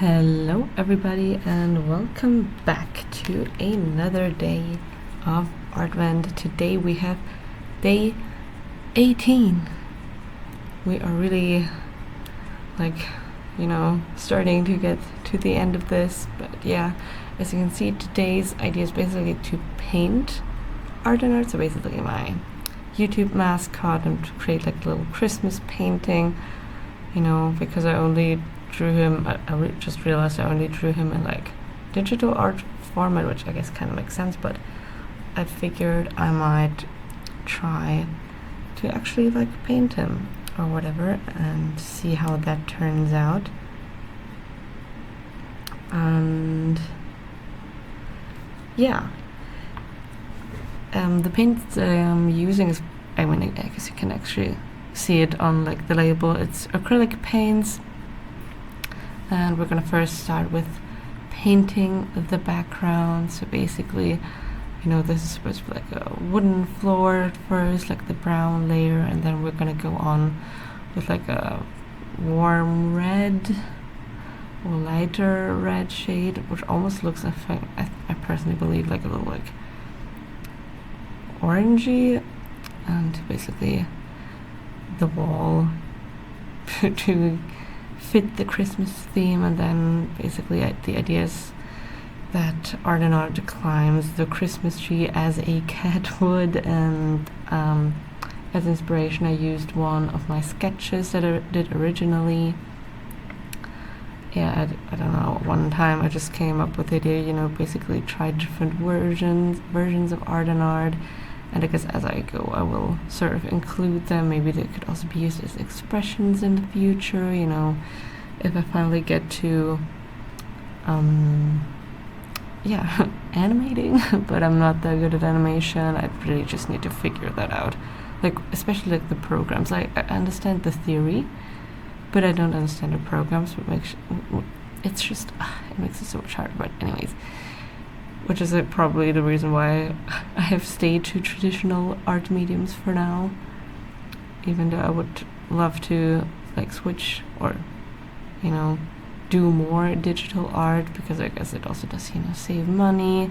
Hello everybody and welcome back to another day of Artvent. Today we have day 18. We are really starting to get to the end of this, but yeah, as you can see, today's idea is basically to paint art and art. So basically my YouTube Maskot and to create like a little Christmas painting, because I only drew him, I just realized I only drew him in like digital art format, which I guess kind of makes sense, but I figured I might try to actually like paint him or whatever and see how that turns out. And yeah, the paint that I'm using is, I guess you can actually see it on like the label. It's acrylic paints, and we're gonna first start with painting the background. So basically, this is supposed to be like a wooden floor at first, like the brown layer, and then we're gonna go on with like a warm red or lighter red shade, which almost looks, I personally believe, like a little like orangey, and basically the wall to fit the Christmas theme. And then basically the idea is that Art climbs the Christmas tree as a cat would, and as inspiration I used one of my sketches that I did originally. Yeah, I don't know, one time I just came up with the idea, basically try different versions of Art, and I guess as I go I will sort of include them. Maybe they could also be used as expressions in the future, if I finally get to animating. But I'm not that good at animation. I really just need to figure that out, like especially like the programs. I understand the theory, but I don't understand the programs, what makes it makes it so much harder. But anyways, which is probably the reason why I have stayed to traditional art mediums for now, even though I would love to like switch or do more digital art, because I guess it also does save money,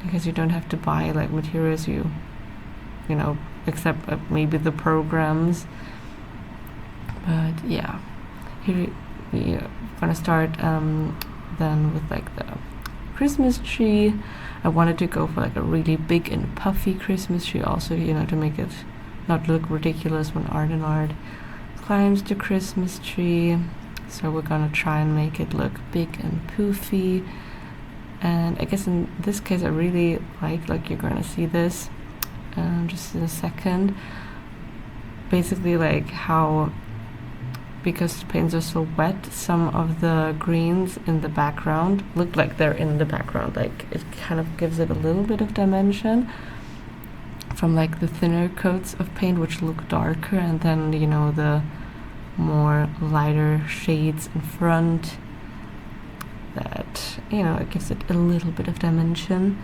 because you don't have to buy like materials, except maybe the programs. But yeah, here we're gonna start then with like the Christmas tree. I wanted to go for like a really big and puffy Christmas tree also, to make it not look ridiculous when Art climbs the Christmas tree. So we're gonna try and make it look big and poofy. And I guess in this case I really like you're gonna see this just in a second, basically like how, because the paints are so wet, some of the greens in the background look like they're in the background. Like it kind of gives it a little bit of dimension from like the thinner coats of paint, which look darker, and then the more lighter shades in front, that it gives it a little bit of dimension.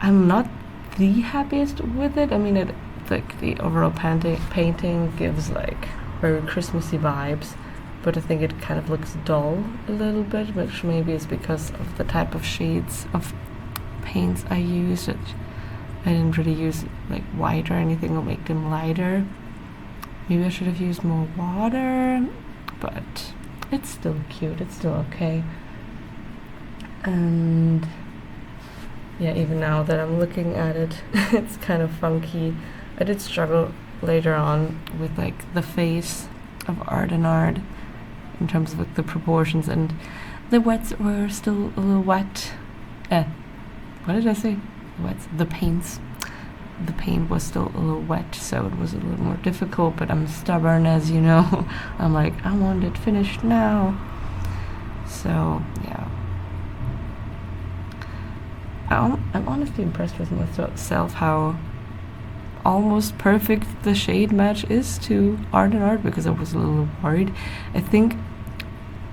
I'm not the happiest with it. I mean, it like the overall painting gives like very Christmassy vibes, but I think it kind of looks dull a little bit, which maybe is because of the type of shades of paints I used. I didn't really use like white or anything or make them lighter. Maybe I should have used more water, but it's still cute, it's still okay. And yeah, even now that I'm looking at it, it's kind of funky. I did struggle later on with like the face of Art in terms of like the proportions, and the wets were still a little wet. What did I say? Wets. The paint was still a little wet, so it was a little more difficult, but I'm stubborn, as you know. I'm like, I want it finished now. So yeah, I'm honestly impressed with myself, how almost perfect the shade match is to Art, because I was a little worried. I think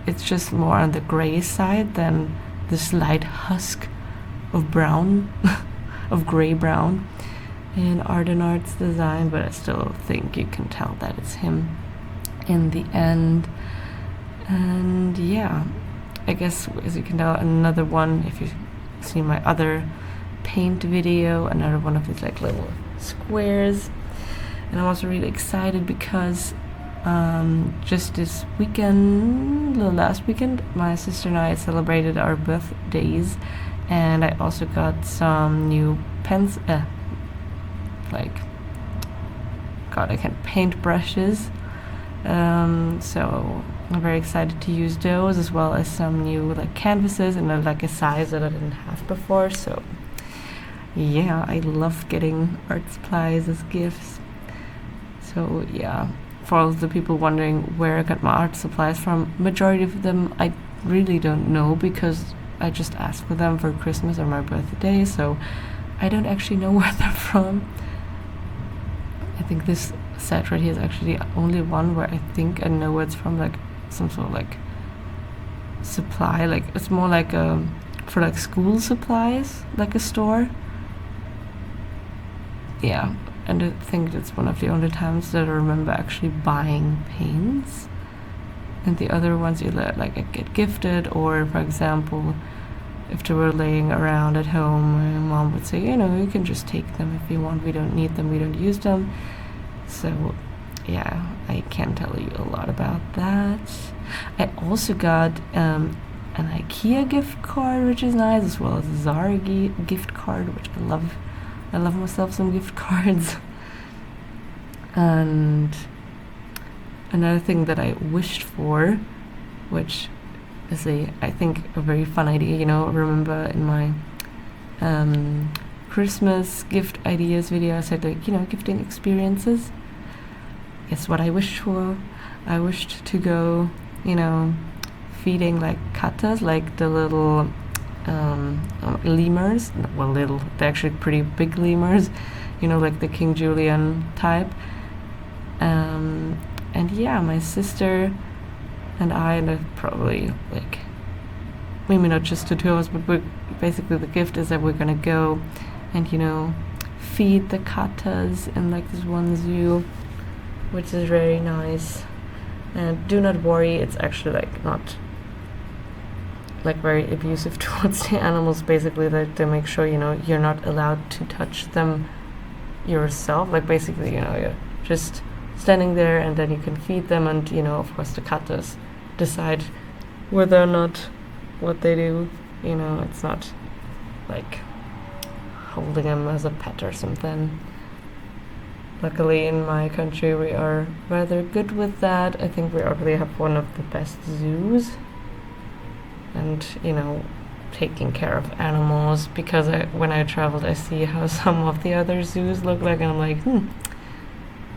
it's just more on the gray side than the slight husk of brown, of gray brown in Art's design, but I still think you can tell that it's him in the end. And yeah, I guess as you can tell, another one, if you've seen my other paint video, another one of these like little squares. And I'm also really excited because just this weekend, the last weekend, my sister and I celebrated our birthdays, and I also got some new pens, paint brushes. So I'm very excited to use those, as well as some new like canvases and like a size that I didn't have before. So yeah, I love getting art supplies as gifts. So yeah, for all of the people wondering where I got my art supplies from, majority of them I really don't know, because I just asked for them for Christmas or my birthday, so I don't actually know where they're from. I think this set right here is actually the only one where I think I know where it's from, like some sort of like supply, like it's more like for like school supplies, like a store. Yeah, and I think it's one of the only times that I remember actually buying paints. And the other ones you like get gifted, or for example, if they were laying around at home, my mom would say, you know, you can just take them if you want, we don't need them, we don't use them. So yeah, I can tell you a lot about that. I also got an IKEA gift card, which is nice, as well as a Zara gift card, which I love. I love myself some gift cards. And another thing that I wished for, which is I think a very fun idea, you know, remember in my Christmas gift ideas video I said, like, you know, gifting experiences. Guess what I wished for? I wished to go, you know, feeding like katas, like the little lemurs. Well, little, they're actually pretty big lemurs, you know, like the King Julian type. And yeah, my sister and I, and probably like maybe not just the two of us, but basically the gift is that we're gonna go and, you know, feed the katas in like this one zoo, which is very nice. And do not worry, it's actually like not like very abusive towards the animals. Basically, that they make sure, you know, you're not allowed to touch them yourself. Like basically, you know, you're just standing there and then you can feed them, and, you know, of course the katas decide whether or not what they do, you know, it's not like holding them as a pet or something. Luckily in my country we are rather good with that. I think we already have one of the best zoos, and, you know, taking care of animals, because when I traveled I see how some of the other zoos look like, and I'm like,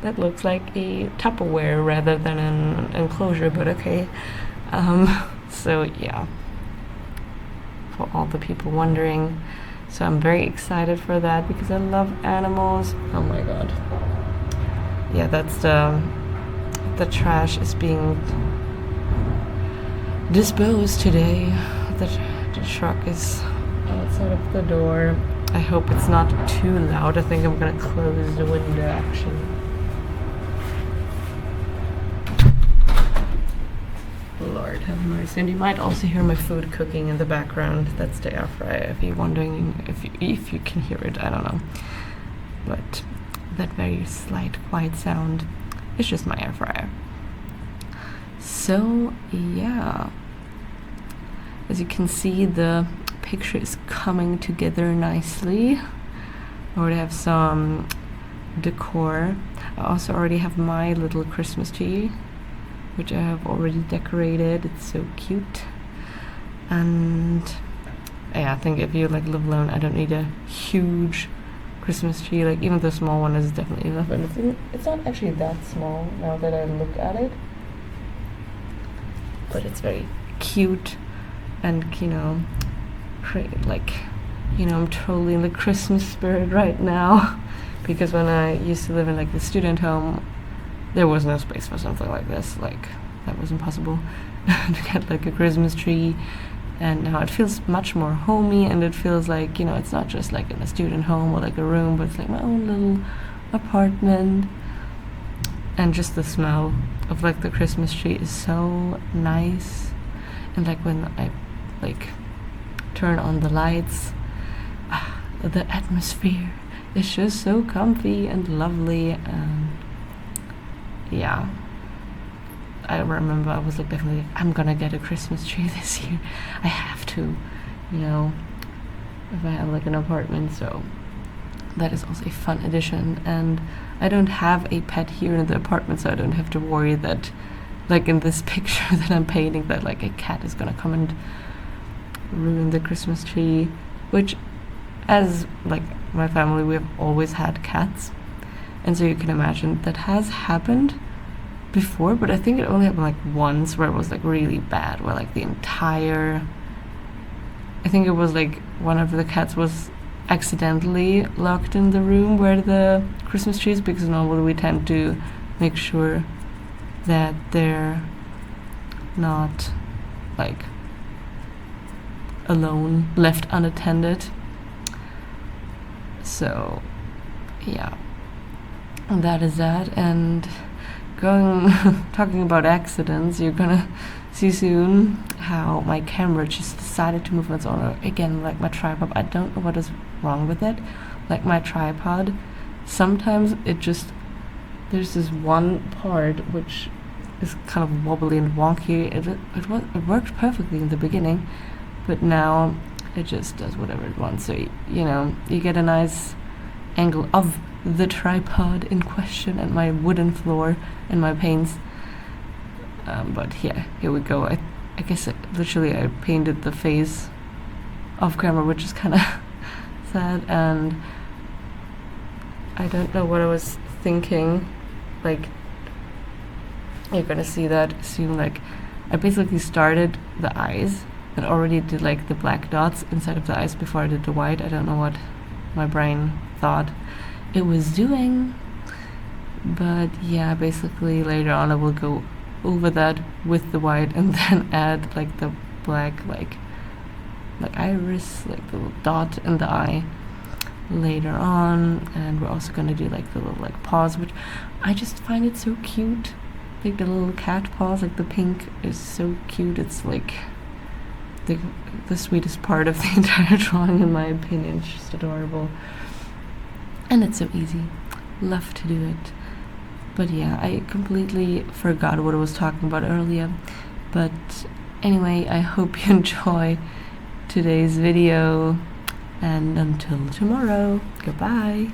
that looks like a Tupperware rather than an enclosure, but okay. So yeah, for all the people wondering. So I'm very excited for that because I love animals. Oh my god. Yeah, that's the trash is being disposed today. The truck is outside of the door. I hope it's not too loud. I think I'm gonna close the window actually. Lord have mercy. And you might also hear my food cooking in the background. That's the air fryer, if you're wondering if you can hear it. I don't know, but that very slight quiet sound is just my air fryer. So yeah, as you can see, the picture is coming together nicely. I already have some decor. I also already have my little Christmas tree, which I have already decorated. It's so cute. And yeah, I think if you like live alone, I don't need a huge Christmas tree. Like even the small one is definitely enough. And it's not actually that small now that I look at it, but it's very cute. And, you know, like, you know, I'm totally in the Christmas spirit right now. Because when I used to live in like the student home, there was no space for something like this. Like, that was impossible to get like a Christmas tree. And now it feels much more homey, and it feels like, you know, it's not just like in a student home or like a room, but it's like my own little apartment. and just the smell of like the Christmas tree is so nice. And like when I like turn on the lights, the atmosphere is just so comfy and lovely. And yeah, I remember I was like definitely, I'm gonna get a Christmas tree this year. I have to, you know, if I have like an apartment. So that is also a fun addition. And I don't have a pet here in the apartment, so I don't have to worry that, like in this picture that I'm painting, that like a cat is gonna come and ruin the Christmas tree. Which, as like my family, we have always had cats, and so you can imagine that has happened before, but I think it only happened like once, where it was like really bad, where like the entire, I think it was like one of the cats was accidentally locked in the room where the Christmas tree is, because normally we tend to make sure that they're not like alone, left unattended. So yeah, and that is that. And talking about accidents, you're gonna see soon how my camera just decided to move on its own again. Like my tripod, I don't know what is wrong with it. Like my tripod, sometimes it just, there's this one part which is kind of wobbly and wonky. It worked perfectly in the beginning, but now it just does whatever it wants. So you know, you get a nice angle of the tripod in question and my wooden floor and my paints. But yeah, here we go. I guess literally I painted the face off camera, which is kind of sad, and I don't know what I was thinking. Like, you're gonna see that soon. Like, I basically started the eyes and already did like the black dots inside of the eyes before I did the white. I don't know what my brain thought it was doing, but yeah, basically later on I will go over that with the white and then add like the black, like iris, like the little dot in the eye later on. And we're also gonna do like the little like paws, which I just find it so cute, like the little cat paws. Like the pink is so cute. It's like the sweetest part of the entire drawing, in my opinion. It's just adorable, and it's so easy. Love to do it. But yeah, I completely forgot what I was talking about earlier. But anyway, I hope you enjoy today's video, and until tomorrow, goodbye.